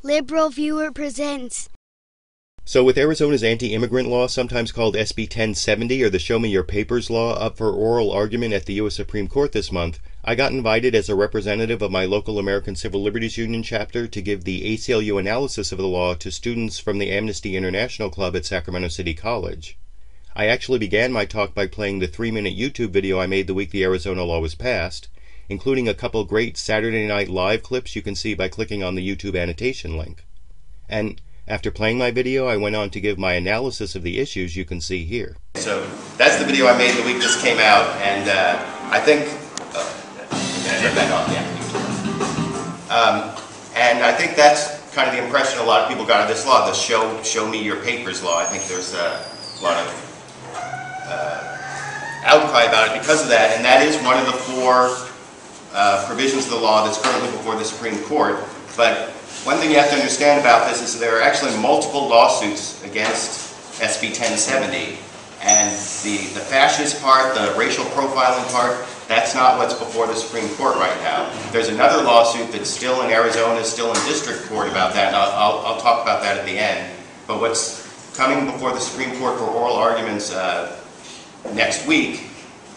LiberalViewer presents. So with Arizona's anti-immigrant law, sometimes called SB 1070 or the Show Me Your Papers law, up for oral argument at the U.S. Supreme Court this month, I got invited as a representative of my local American Civil Liberties Union chapter to give the ACLU analysis of the law to students from the Amnesty International Club at Sacramento City College. I actually began my talk by playing the 3-minute YouTube video I made the week the Arizona law was passed, including a couple great Saturday Night Live clips you can see by clicking on the YouTube annotation link. And after playing my video, I went on to give my analysis of the issues you can see here. So that's the video I made the week this came out, and I think... and I think that's kind of the impression a lot of people got of this law, the Show Me Your Papers law. I think there's a lot of outcry about it because of that, and that is one of the four provisions of the law that's currently before the Supreme Court. But one thing you have to understand about this is that there are actually multiple lawsuits against SB 1070, and the fascist part, the racial profiling part, that's not what's before the Supreme Court right now. There's another lawsuit that's still in Arizona, still in district court about that, and I'll talk about that at the end. But what's coming before the Supreme Court for oral arguments next week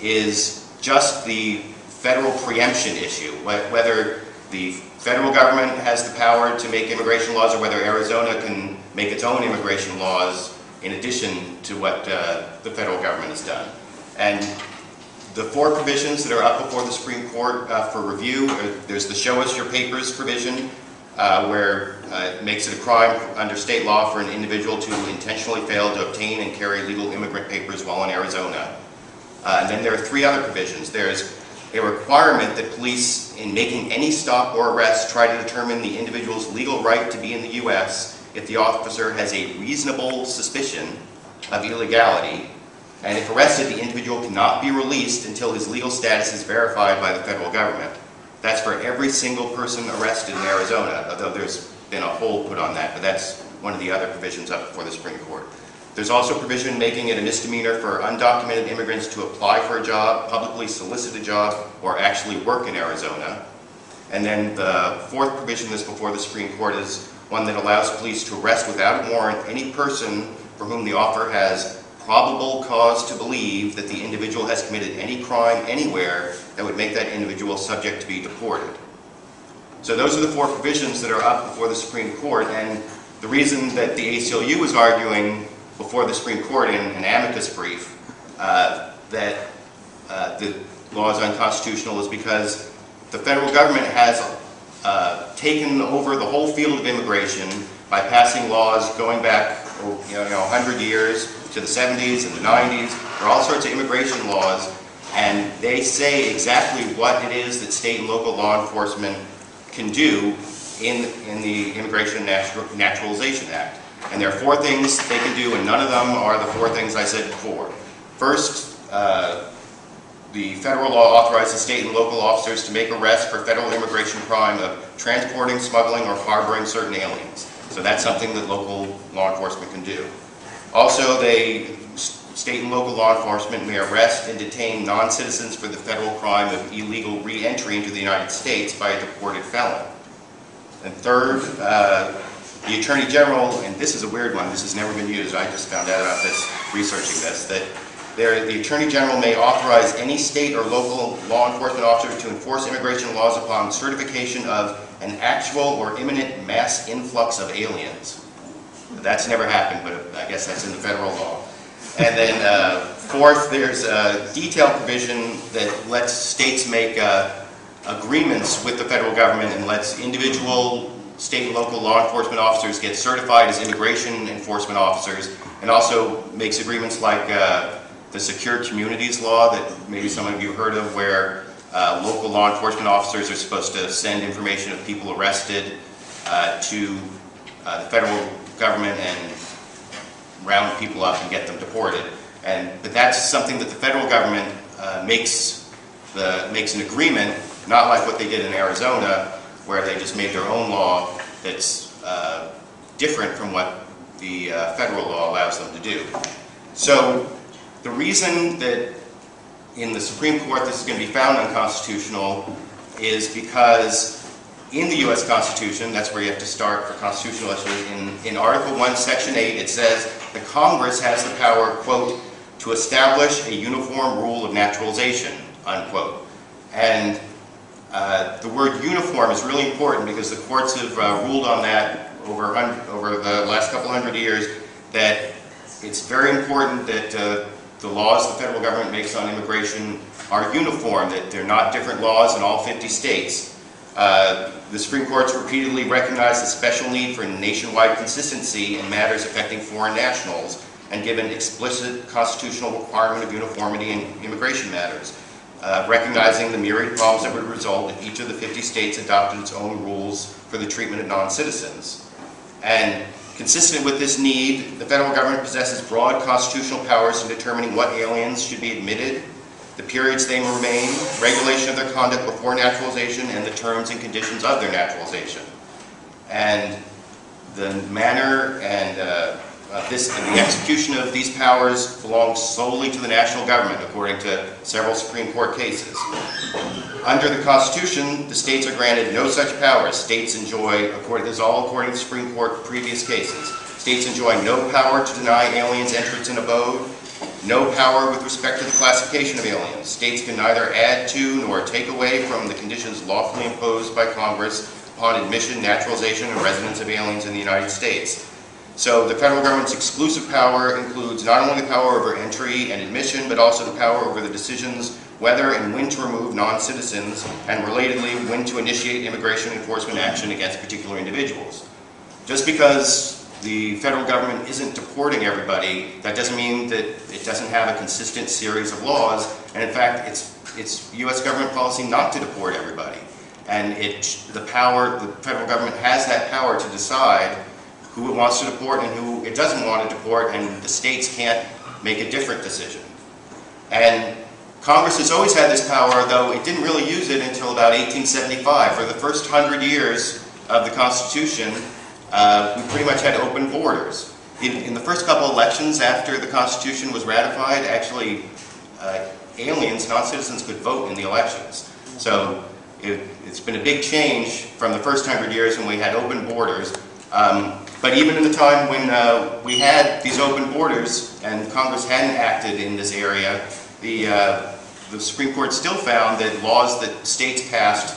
is just the federal preemption issue, whether the federal government has the power to make immigration laws or whether Arizona can make its own immigration laws in addition to what the federal government has done. And the four provisions that are up before the Supreme Court for review, there's the Show Us Your Papers provision, where it makes it a crime under state law for an individual to intentionally fail to obtain and carry legal immigrant papers while in Arizona. And then there are three other provisions. There's a requirement that police, in making any stop or arrest, try to determine the individual's legal right to be in the U.S. if the officer has a reasonable suspicion of illegality, and if arrested, the individual cannot be released until his legal status is verified by the federal government. That's for every single person arrested in Arizona, although there's been a hold put on that, but that's one of the other provisions up before the Supreme Court. There's also a provision making it a misdemeanor for undocumented immigrants to apply for a job, publicly solicit a job, or actually work in Arizona. And then the fourth provision that's before the Supreme Court is one that allows police to arrest without a warrant any person for whom the officer has probable cause to believe that the individual has committed any crime anywhere that would make that individual subject to be deported. So those are the four provisions that are up before the Supreme Court, and the reason that the ACLU is arguing before the Supreme Court in an amicus brief that the law is unconstitutional is because the federal government has taken over the whole field of immigration by passing laws going back 100 years to the 70s and the 90s. There are all sorts of immigration laws, and they say exactly what it is that state and local law enforcement can do in the Immigration and Naturalization Act. And there are four things they can do, and none of them are the four things I said before. First, the federal law authorizes state and local officers to make arrests for federal immigration crime of transporting, smuggling, or harboring certain aliens. So that's something that local law enforcement can do. Also, state and local law enforcement may arrest and detain non-citizens for the federal crime of illegal re-entry into the United States by a deported felon. And third, the Attorney General, and this is a weird one, this has never been used, I just found out about this researching this, that the Attorney General may authorize any state or local law enforcement officer to enforce immigration laws upon certification of an actual or imminent mass influx of aliens. That's never happened, but I guess that's in the federal law. And then fourth, there's a detailed provision that lets states make agreements with the federal government and lets individual state and local law enforcement officers get certified as immigration enforcement officers, and also makes agreements like the Secure Communities Law that maybe some of you heard of, where local law enforcement officers are supposed to send information of people arrested to the federal government and round people up and get them deported. But that's something that the federal government makes an agreement, not like what they did in Arizona, where they just made their own law that's different from what the federal law allows them to do. So the reason that in the Supreme Court this is going to be found unconstitutional is because in the U.S. Constitution, that's where you have to start for constitutional issues, in Article 1, Section 8, it says the Congress has the power, quote, to establish a uniform rule of naturalization, unquote. And the word uniform is really important because the courts have ruled on that over the last couple hundred years, that it's very important that the laws the federal government makes on immigration are uniform, that they're not different laws in all 50 states. The Supreme Court's repeatedly recognized the special need for nationwide consistency in matters affecting foreign nationals and given explicit constitutional requirement of uniformity in immigration matters, recognizing the myriad problems that would result if each of the 50 states adopted its own rules for the treatment of non-citizens. And consistent with this need, the federal government possesses broad constitutional powers in determining what aliens should be admitted, the periods they remain, regulation of their conduct before naturalization, and the terms and conditions of their naturalization. And the manner and the execution of these powers belongs solely to the national government, according to several Supreme Court cases. Under the Constitution, the states are granted no such powers. States enjoy, this is all according to the Supreme Court previous cases, states enjoy no power to deny aliens entrance and abode, no power with respect to the classification of aliens. States can neither add to nor take away from the conditions lawfully imposed by Congress upon admission, naturalization, and residence of aliens in the United States. So the federal government's exclusive power includes not only the power over entry and admission, but also the power over the decisions whether and when to remove non-citizens, and relatedly, when to initiate immigration enforcement action against particular individuals. Just because the federal government isn't deporting everybody, that doesn't mean that it doesn't have a consistent series of laws, and in fact, it's U.S. government policy not to deport everybody. And the federal government has that power to decide who it wants to deport and who it doesn't want to deport, and the states can't make a different decision. And Congress has always had this power, though it didn't really use it until about 1875. For the first 100 years of the Constitution, we pretty much had open borders. In the first couple elections after the Constitution was ratified, actually aliens, non-citizens, could vote in the elections. So it's been a big change from the first 100 years when we had open borders. But even in the time when we had these open borders and Congress hadn't acted in this area, the Supreme Court still found that laws that states passed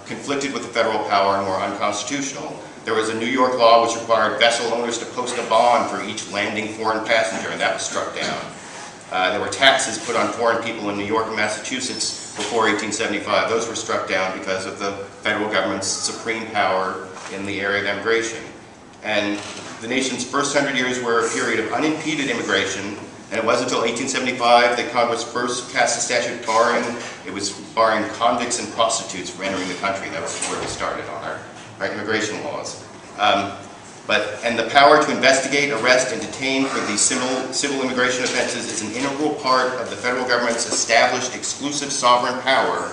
conflicted with the federal power and were unconstitutional. There was a New York law which required vessel owners to post a bond for each landing foreign passenger, and that was struck down. There were taxes put on foreign people in New York and Massachusetts before 1875. Those were struck down because of the federal government's supreme power in the area of immigration. And the nation's first 100 years were a period of unimpeded immigration, and it wasn't until 1875 that Congress first passed a statute barring convicts and prostitutes from entering the country. That was where we started on our immigration laws. And the power to investigate, arrest, and detain for these civil immigration offenses is an integral part of the federal government's established exclusive sovereign power.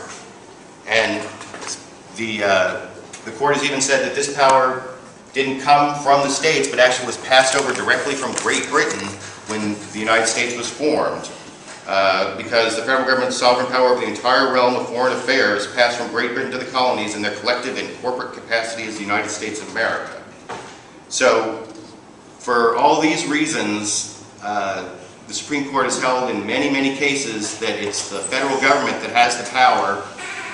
And the court has even said that this power didn't come from the states, but actually was passed over directly from Great Britain when the United States was formed, because the federal government's sovereign power over the entire realm of foreign affairs passed from Great Britain to the colonies in their collective and corporate capacity as the United States of America. So, for all these reasons, the Supreme Court has held in many, many cases that it's the federal government that has the power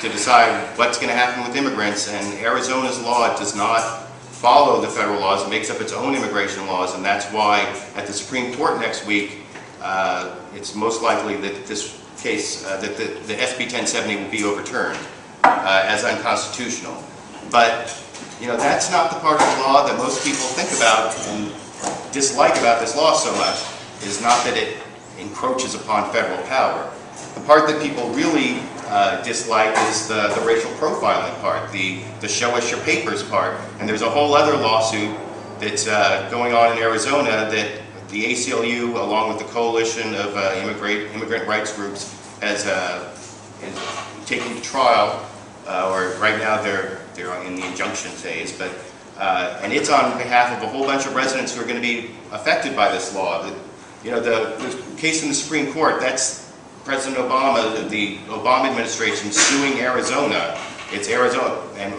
to decide what's going to happen with immigrants, and Arizona's law does not follow the federal laws. It makes up its own immigration laws, and that's why at the Supreme Court next week, it's most likely that this case, that the SB 1070 will be overturned as unconstitutional. But, you know, that's not the part of the law that most people think about and dislike about this law so much, is not that it encroaches upon federal power. The part that people really dislike is the racial profiling part, the show us your papers part. And there's a whole other lawsuit that's going on in Arizona that the ACLU, along with the coalition of immigrant rights groups, is taking to trial, or right now they're in the injunction phase, but and it's on behalf of a whole bunch of residents who are going to be affected by this law. The case in the Supreme Court, that's President Obama, the Obama administration suing Arizona it's Arizona, and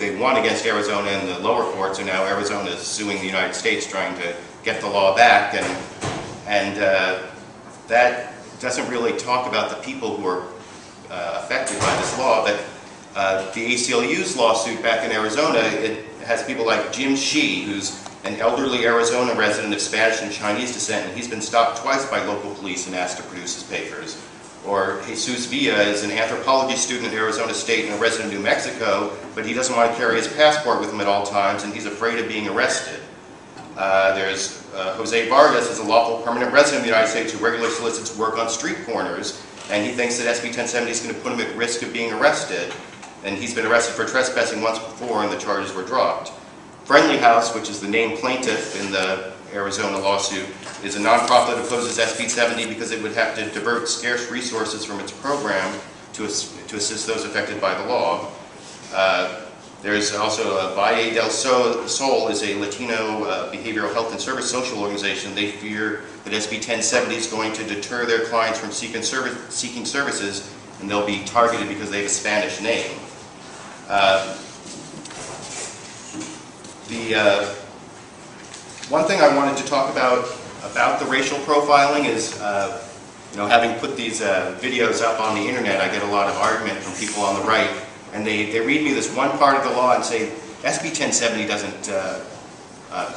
they won against Arizona in the lower courts, and now Arizona is suing the United States trying to get the law back, and that doesn't really talk about the people who are affected by this law, but the ACLU's lawsuit back in Arizona, it has people like Jim Shi, who's an elderly Arizona resident of Spanish and Chinese descent, and he's been stopped twice by local police and asked to produce his papers. Or Jesus Villa is an anthropology student at Arizona State and a resident of New Mexico, but he doesn't want to carry his passport with him at all times, and he's afraid of being arrested. There's Jose Vargas is a lawful permanent resident of the United States who regularly solicits work on street corners, and he thinks that SB 1070 is going to put him at risk of being arrested. And he's been arrested for trespassing once before, and the charges were dropped. Friendly House, which is the named plaintiff in the Arizona lawsuit, is a nonprofit that opposes SB 70 because it would have to divert scarce resources from its program to assist those affected by the law. There's also Valle del Sol is a Latino behavioral health and service social organization. They fear that SB 1070 is going to deter their clients from seeking services, and they'll be targeted because they have a Spanish name. One thing I wanted to talk about the racial profiling is, having put these videos up on the internet, I get a lot of argument from people on the right, and they read me this one part of the law and say, SB 1070 doesn't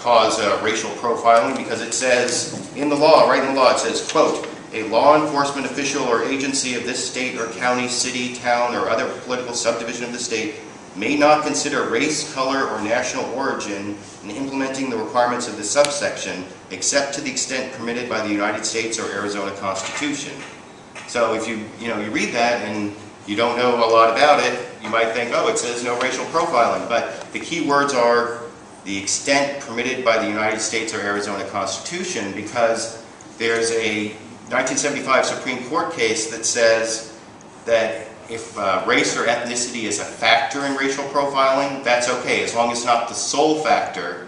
cause racial profiling because it says, in the law, right in the law, it says, quote, a law enforcement official or agency of this state or county, city, town, or other political subdivision of the state may not consider race, color, or national origin in implementing the requirements of this subsection, except to the extent permitted by the United States or Arizona Constitution. So if you read that and you don't know a lot about it, you might think, oh, it says no racial profiling. But the key words are the extent permitted by the United States or Arizona Constitution, because there's a 1975 Supreme Court case that says that if race or ethnicity is a factor in racial profiling, that's okay, as long as it's not the sole factor.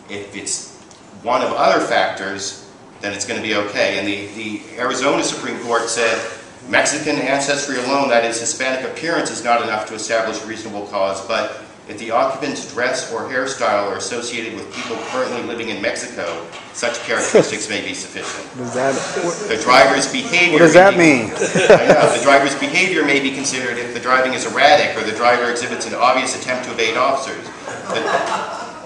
If it's one of other factors, then it's going to be okay. And the Arizona Supreme Court said Mexican ancestry alone, that is Hispanic appearance, is not enough to establish reasonable cause, but if the occupant's dress or hairstyle are associated with people currently living in Mexico, such characteristics may be sufficient. The driver's behavior. What does that mean? I know. The driver's behavior may be considered if the driving is erratic or the driver exhibits an obvious attempt to evade officers.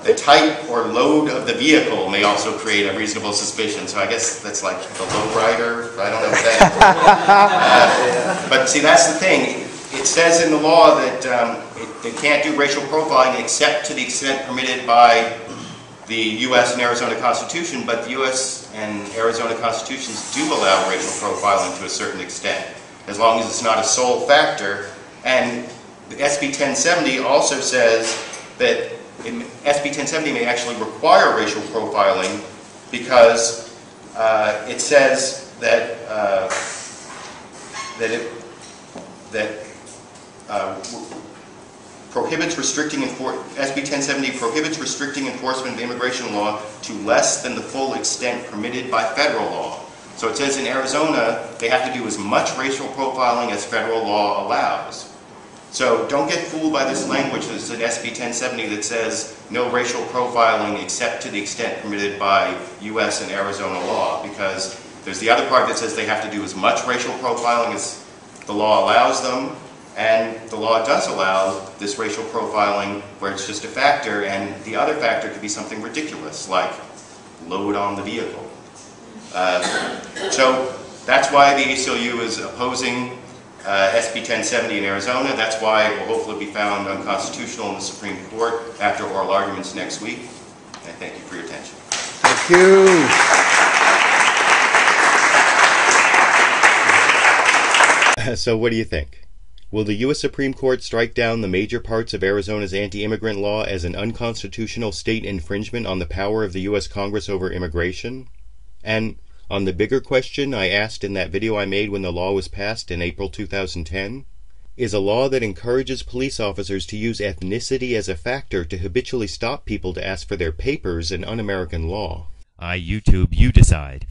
The type or load of the vehicle may also create a reasonable suspicion. So I guess that's like the low rider. I don't know what that is. But see, that's the thing. It says in the law that they can't do racial profiling except to the extent permitted by the U.S. and Arizona Constitution, but the U.S. and Arizona Constitutions do allow racial profiling to a certain extent, as long as it's not a sole factor. And the SB 1070 also says that SB 1070 may actually require racial profiling because it says that prohibits SB 1070 prohibits restricting enforcement of immigration law to less than the full extent permitted by federal law. So it says in Arizona they have to do as much racial profiling as federal law allows. So don't get fooled by this language that's in SB 1070 that says no racial profiling except to the extent permitted by U.S. and Arizona law, because there's the other part that says they have to do as much racial profiling as the law allows them. And the law does allow this racial profiling where it's just a factor, and the other factor could be something ridiculous, like load on the vehicle. So that's why the ACLU is opposing SB 1070 in Arizona. That's why it will hopefully be found unconstitutional in the Supreme Court after oral arguments next week. And thank you for your attention. Thank you. So what do you think? Will the U.S. Supreme Court strike down the major parts of Arizona's anti-immigrant law as an unconstitutional state infringement on the power of the U.S. Congress over immigration? And on the bigger question I asked in that video I made when the law was passed in April 2010, is a law that encourages police officers to use ethnicity as a factor to habitually stop people to ask for their papers an un-American law? YouTube, you decide.